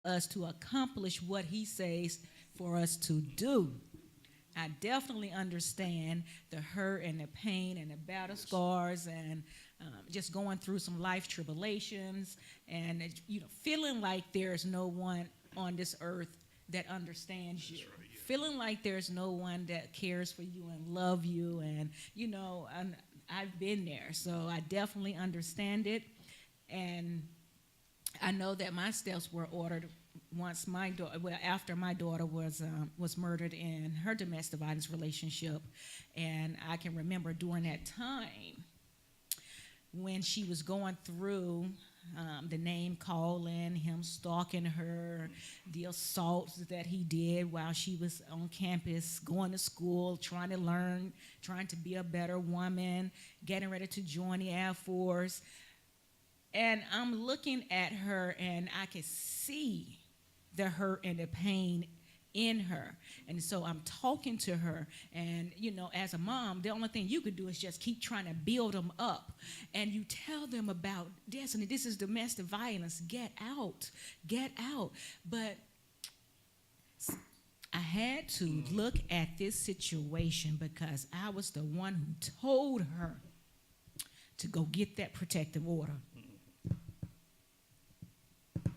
us to accomplish what he says for us to do. I definitely understand the hurt and the pain and the battle scars and just going through some life tribulations and feeling like there's no one on this earth that understands you. Right, yeah. Feeling like there's no one that cares for you and love you, and I've been there, so I definitely understand it, and I know that my steps were ordered once after my daughter was murdered in her domestic violence relationship, and I can remember during that time when she was going through the name calling, him stalking her, the assaults that he did while she was on campus, going to school, trying to learn, trying to be a better woman, getting ready to join the Air Force. And I'm looking at her and I can see the hurt and the pain in her. And so I'm talking to her, and as a mom, the only thing you could do is just keep trying to build them up. And you tell them about this, and this is domestic violence. Get out. But I had to look at this situation because I was the one who told her to go get that protective order. But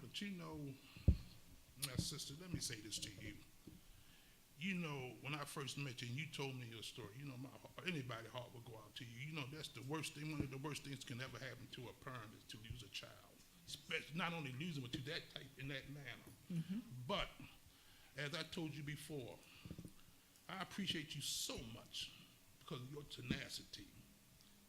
my sister, let me say this to you. When I first met you and you told me your story, anybody's heart will go out to you. That's the worst thing, one of the worst things can ever happen to a parent is to lose a child. Especially not only losing, but to that type, in that manner. Mm-hmm. But, as I told you before, I appreciate you so much because of your tenacity.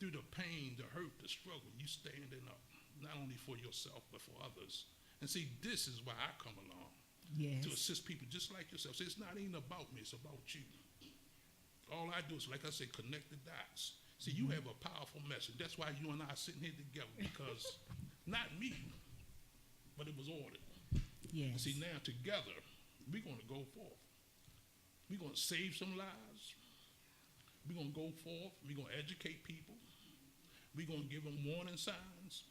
Through the pain, the hurt, the struggle, you standing up, not only for yourself, but for others. And see, this is why I come along. Yes. To assist people just like yourself. So it's not even about me, it's about you. All I do is, like I said, connect the dots. See, you have a powerful message. That's why you and I are sitting here together, because not me, but it was ordered. Yes. And see, now together, we're going to go forth. We're going to save some lives. We're going to go forth. We're going to educate people. We're going to give them warning signs.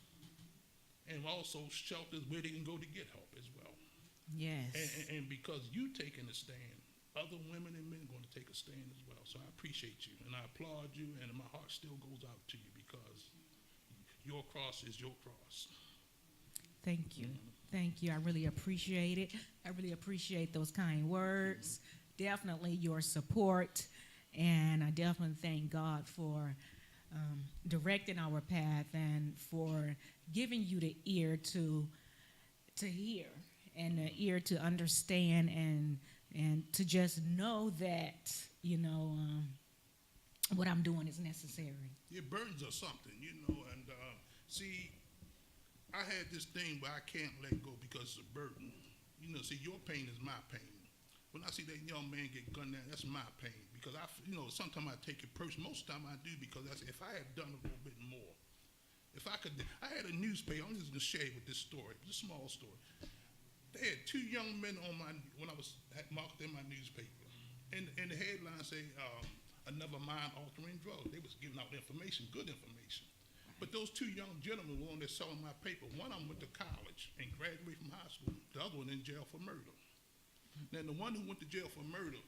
And also shelters where they can go to get help as well. Yes. And because you taking a stand, other women and men are going to take a stand as well. So I appreciate you, and I applaud you, and my heart still goes out to you because your cross is your cross. Thank you. Thank you. I really appreciate it. I really appreciate those kind words. Definitely your support, and I definitely thank God for directing our path and for giving you the ear to hear and the ear to understand and to just know that what I'm doing is necessary. It burdens or something, and see, I had this thing where I can't let go because it's a burden. See, your pain is my pain. When I see that young man get gunned down, that's my pain because sometimes I take it personal. Most of the time I do because if I had done a little bit more, if I could, I had a newspaper. I'm just gonna share with this story, it's a small story. They had two young men when I was marked in my newspaper, and the headline say another mind-altering drug. They was giving out information, good information. But those two young gentlemen were on there selling my paper. One of them went to college and graduated from high school. The other one in jail for murder. Now, the one who went to jail for murder,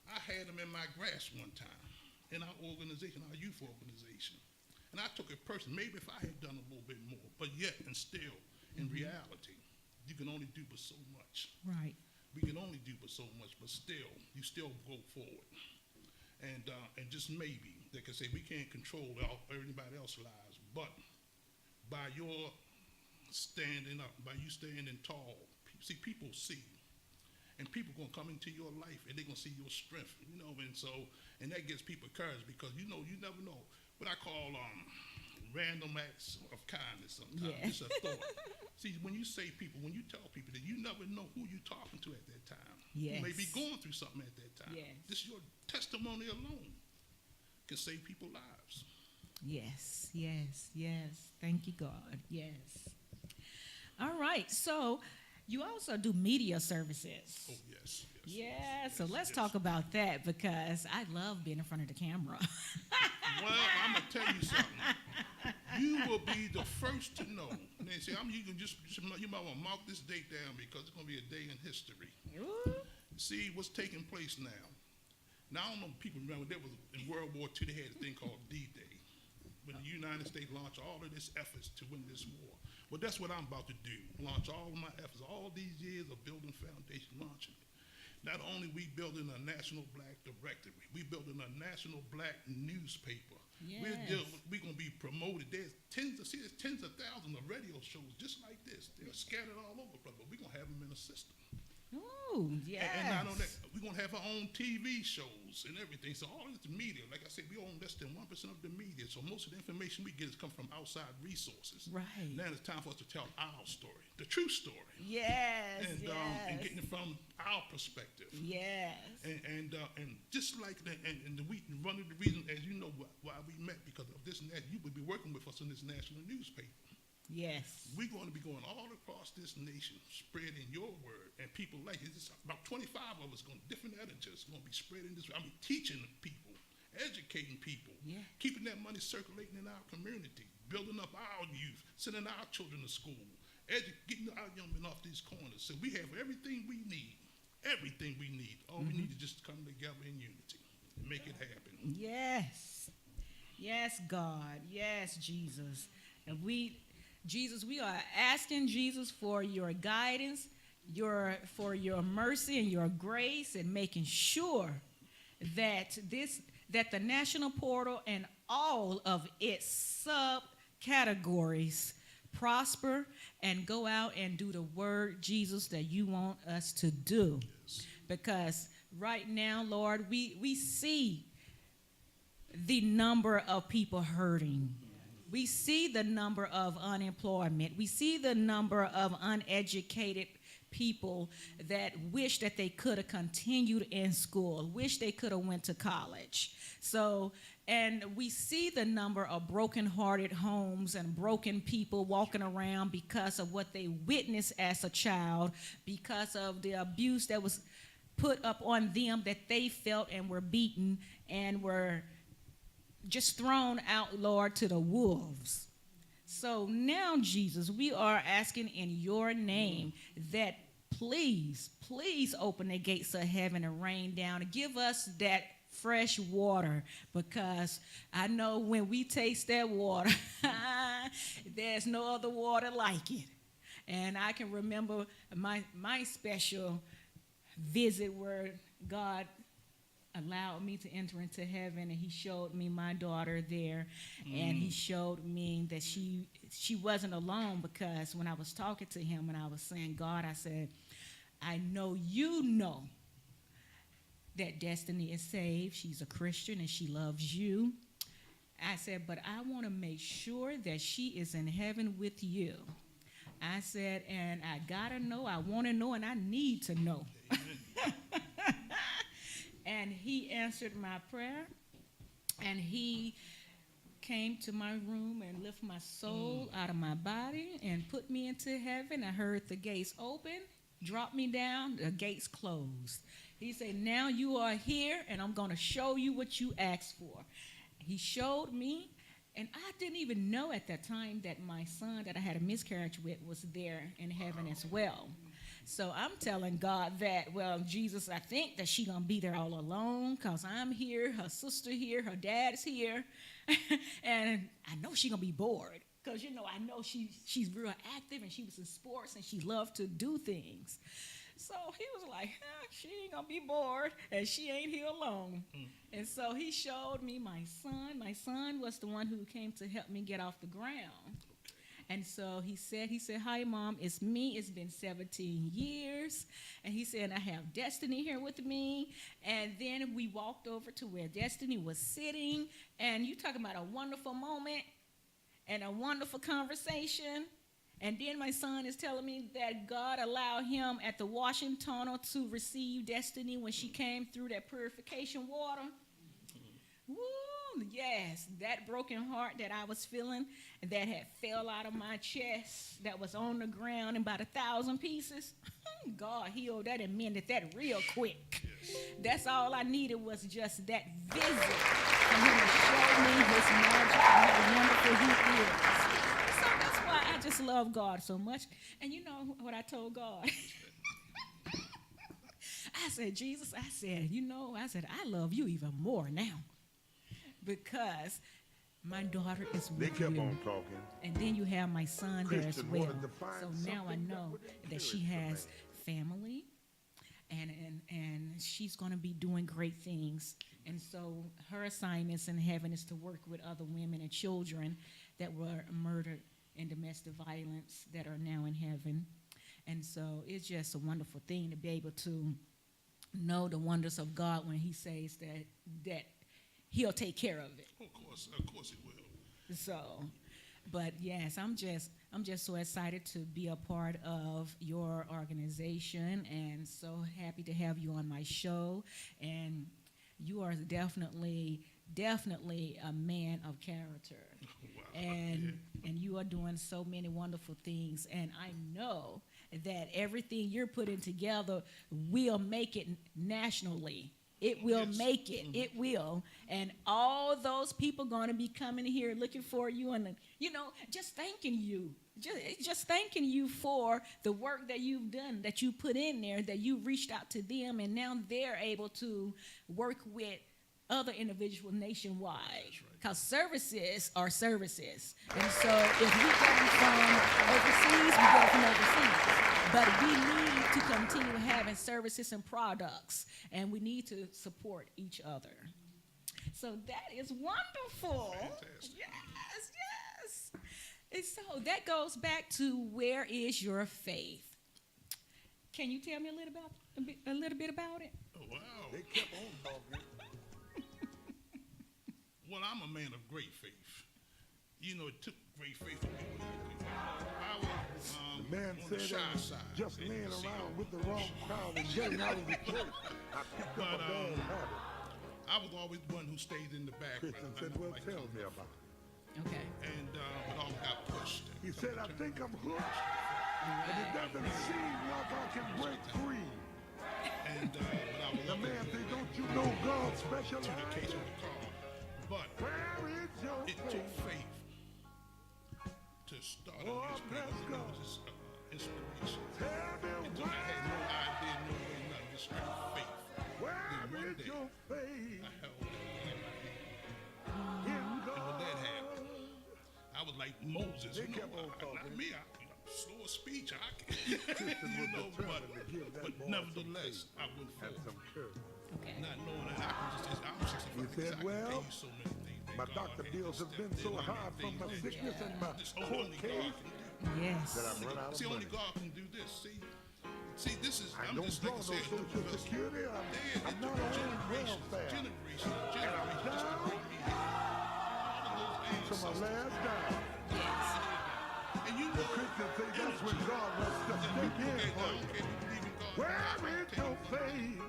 I had him in my grasp one time in our organization, our youth organization. And I took it personally. Maybe if I had done a little bit more, but yet and still, in reality, you can only do but so much. Right. We can only do but so much, but still, you still go forward. And just maybe, they can say we can't control everybody else's lives, but by your standing up, by you standing tall, see, people see. And people gonna come into your life and they're gonna see your strength, and that gives people courage because you never know. What I call random acts of kindness sometimes. Yeah. It's a thought. See, when you tell people that you never know who you're talking to at that time. Yes. You may be going through something at that time. Yes. This your testimony alone can save people's lives. Yes. Thank you, God. Yes. All right. So you also do media services. Oh, yes. So let's talk about that because I love being in front of the camera. Well, I'm going to tell you something. You will be the first to know. Now, Amen. See, you might want to mark this date down because it's going to be a day in history. Ooh. See what's taking place now. Now, I don't know if people remember, there was in World War II, they had a thing called D-Day, when the United States launched all of these efforts to win this war. Well, that's what I'm about to do, launch all of my efforts, all these years of building foundation, launching it. Not only we building a national black directory, we building a national black newspaper. Yes. We're going to be promoted. There's tens of thousands of radio shows just like this. They're scattered all over, brother, but we're going to have them in a system. Ooh, yes. And not only that, we're going to have our own TV shows and everything. So all of this media, like I said, we own less than 1% of the media. So most of the information we get is come from outside resources. Right. Now it's time for us to tell our story, the true story. Yes, And yes. getting it from our perspective. Yes. And just like that, and one of the reasons, as you know, why we met, because of this and that, you would be working with us in this national newspaper. Yes. We're going to be going all across this nation, spreading your word, and people like it. It's about 25 of us, different editors, going to be spreading this. Teaching people, educating people, keeping that money circulating in our community, building up our youth, sending our children to school, getting our young men off these corners. So we have everything we need. Everything we need. All we need is just come together in unity and make it happen. Yes. Yes, God. Yes, Jesus. And Jesus, we are asking Jesus for your guidance, for your mercy and your grace, and making sure that the national portal and all of its subcategories prosper and go out and do the word, Jesus, that you want us to do. Yes. Because right now, Lord, we see the number of people hurting. We see the number of unemployment. We see the number of uneducated people that wish that they could have continued in school, wish they could have went to college. So, and we see the number of broken-hearted homes and broken people walking around because of what they witnessed as a child, because of the abuse that was put up on them that they felt and were beaten and were just thrown out, Lord, to the wolves. So now, Jesus, we are asking in your name that please open the gates of heaven and rain down and give us that fresh water, because I know when we taste that water, there's no other water like it. And I can remember my special visit where God allowed me to enter into heaven, and he showed me my daughter there, and he showed me that she wasn't alone, because when I was talking to him and I was saying, God, I said, I know you know that Destiny is saved. She's a Christian and she loves you. I said, but I want to make sure that she is in heaven with you. I said, and I gotta know, I want to know, and I need to know. And he answered my prayer, and he came to my room and lifted my soul out of my body and put me into heaven. I heard the gates open, dropped me down, the gates closed. He said, now you are here, and I'm going to show you what you asked for. He showed me, and I didn't even know at that time that my son that I had a miscarriage with was there in heaven as well. So I'm telling God that, well, Jesus, I think that she's going to be there all alone, because I'm here, her sister here, her dad's here, and I know she's going to be bored, because, you know, I know she's real active, and she was in sports, and she loved to do things. So he was like, she ain't going to be bored, and she ain't here alone. And so he showed me my son. My son was the one who came to help me get off the ground. And so he said, hi, Mom, it's me. It's been 17 years. And he said, I have Destiny here with me. And then we walked over to where Destiny was sitting. And you talking about a wonderful moment and a wonderful conversation. And then my son is telling me that God allowed him at the washing tunnel to receive Destiny when she came through that purification water. Woo! Yes, that broken heart that I was feeling, that had fell out of my chest, that was on the ground in about 1,000 pieces. God healed that and mended that real quick. Yes. That's all I needed, was just that visit for him to show me his magic and how wonderful he is. So that's why I just love God so much. And you know what I told God? I said, Jesus, I said, I love you even more now because my daughter is They with kept you. on talking. And then you have my son there as Christian well. wanted to find So now I something know would that she encourage has the family and she's going to be doing great things. And so her assignments in heaven is to work with other women and children that were murdered in domestic violence that are now in heaven. And so it's just a wonderful thing to be able to know the wonders of God when he says that he'll take care of it. Of course it will. So, but yes, I'm just so excited to be a part of your organization and so happy to have you on my show. And you are definitely a man of character. Wow. And you are doing so many wonderful things. And I know that everything you're putting together will make it nationally. It will make it. It will. And all those people going to be coming here looking for you and, just thanking you. Just thanking you for the work that you've done, that you put in there, that you reached out to them, and now they're able to work with other individuals nationwide. Because services are services. And so if we get them from overseas, we get them from overseas. But we need to continue having services and products, and we need to support each other. So that is wonderful. Fantastic. Yes. And so that goes back to where is your faith? Can you tell me a little bit about it? Oh, wow. They kept on talking. Well, I'm a man of great faith. It took great faith for me. I was The man on the said shy that side. just They laying didn't see around it. with the wrong crowd and getting out of the church. I picked up a bad habit. I was always the one who stayed in the background. Christian I said, never well, liked tell to me come about it. Okay. And but all got pushed. He said, I think I'm hooked, but it doesn't seem like I can break free. And but I was The man said, don't you know God to the specializes? case of the car. But Where is your it took faith? faith to start Oh, on this let's paper. go. It was just inspiration. Tell me It took, I had no idea, no way, nothing. Just straight faith. where Then one is day, your faith I held that in my hand. in And when God? that happened, I was like Moses. They kept on Not talking. me. Slow of speech. I Christian was but, determined to give that but boy nevertheless, some I went faith and forward. some courage. Okay. Not knowing that I can just, I'm 65. He said, I can well, tell you so many things that My God doctor had bills have been stepped so in, high many from my things that sickness and my just court only God case can do. Yes. that I've run out of See, only money. God can do this. See, this is. I I'm don't just draw like I no said. social security. I'm not on generations, welfare. generations, And I'm just to down bring me here. All of those to my ancestors. last dime. And you The know, Christians say that's when God wants to and step people, in okay, for I you. don't care if you believe in God. Where is your faith?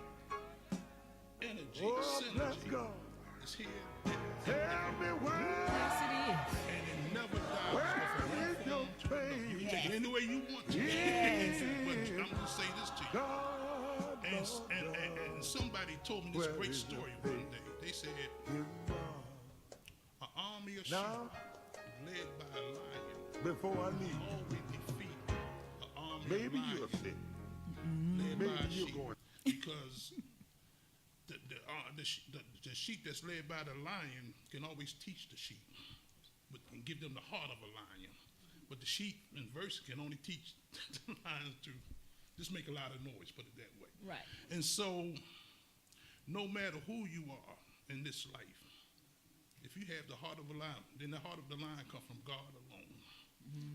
Energy, Oh, let's synergy go. is here. Tell me where. Yes, it is. And it never dies. Where It's from one is your form to another. You can take it any way you want to. Yes. But I'm going to say this to you. God, And, Lord, and somebody told me this Where great is your story faith? one day. They said in God. an army of sheep Now, led by a lion before I leave, always defeat an army maybe of you're lions sick. led Maybe by a you're sheep. going. Because the sheep that's led by the lion can always teach the sheep and give them the heart of a lion. But the sheep in verse can only teach the lions to just make a lot of noise, put it that way. Right. And so, no matter who you are in this life, if you have the heart of a lion, then the heart of the lion comes from God alone.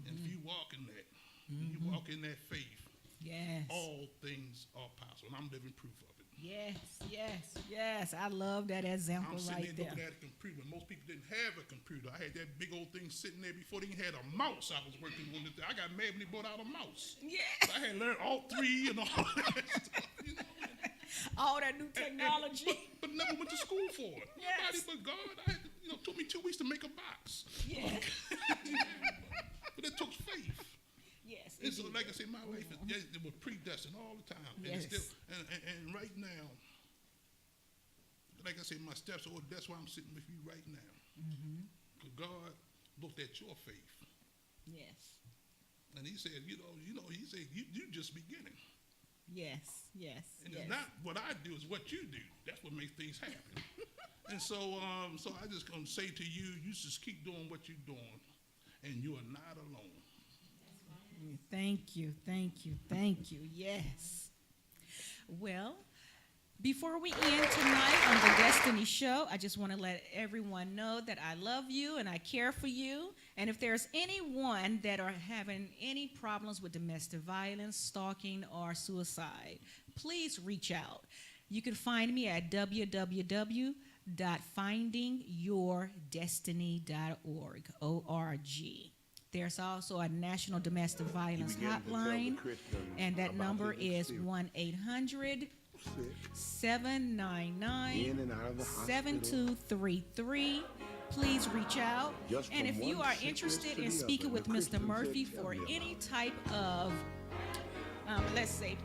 And if you walk in that, and you walk in that faith, Yes. all things are possible. And I'm living proof of it. Yes. I love that example I'm sitting right there there. looking at a computer. Most people didn't have a computer. I had that big old thing sitting there before they even had a mouse. I was working on it. I got mad when they brought out a mouse. Yeah. I had learned all three and all that stuff, you know. All that new technology. But never went to school for it. Yes. Nobody but God. I had to, it took me 2 weeks to make a box. Yeah. But it took faith. Yes. It's indeed. like I say, my life it was predestined all the time. And, it's Yes. still, and right now, like I say, my steps are. That's why I'm sitting with you right now. Because God looked at your faith Yes. And he said, he said, you just beginning. Yes, yes, And yes. it's not what I do, it's what you do. That's what makes things happen. And so I just gonna say to you, you just keep doing what you're doing, and you are not alone. Thank you, thank you, thank you. Yes. Well, before we end tonight on the Destiny Show, I just want to let everyone know that I love you and I care for you. And if there's anyone that are having any problems with domestic violence, stalking, or suicide, please reach out. You can find me at www.findingyourdestiny.org, O-R-G. There's also a National Domestic Violence Hotline, and that number is 1-800-799-7233. Please reach out. And if you are interested in speaking with Mr. Murphy for any type of, let's say,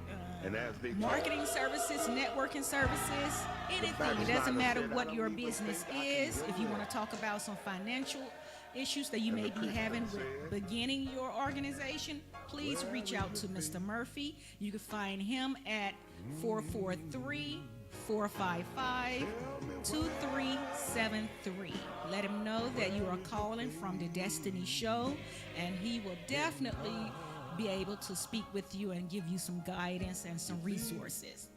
marketing services, networking services, anything. It doesn't matter what your business is. If you want to talk about some financial issues that you may be having with beginning your organization, please reach out to Mr. Murphy. You can find him at 443-455-2373. Let him know that you are calling from the Destiny Show, and he will definitely be able to speak with you and give you some guidance and some resources.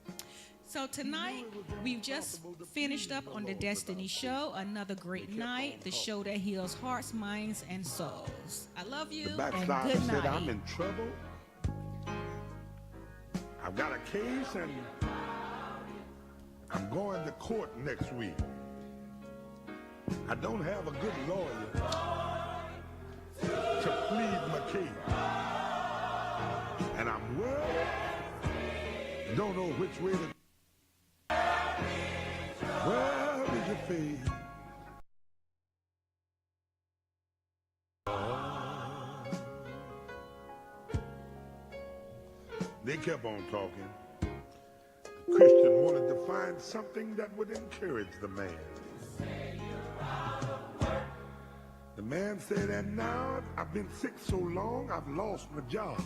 So tonight, we've just finished up on the Destiny Show, another great night, the show that heals hearts, minds, and souls. I love you, and good night. Said I'm in trouble. I've got a case, and I'm going to court next week. I don't have a good lawyer to plead my case. And I'm worried, don't know which way to. Where is your faith? They kept on talking. The Christian wanted to find something that would encourage the man. The man said, and now I've been sick so long, I've lost my job.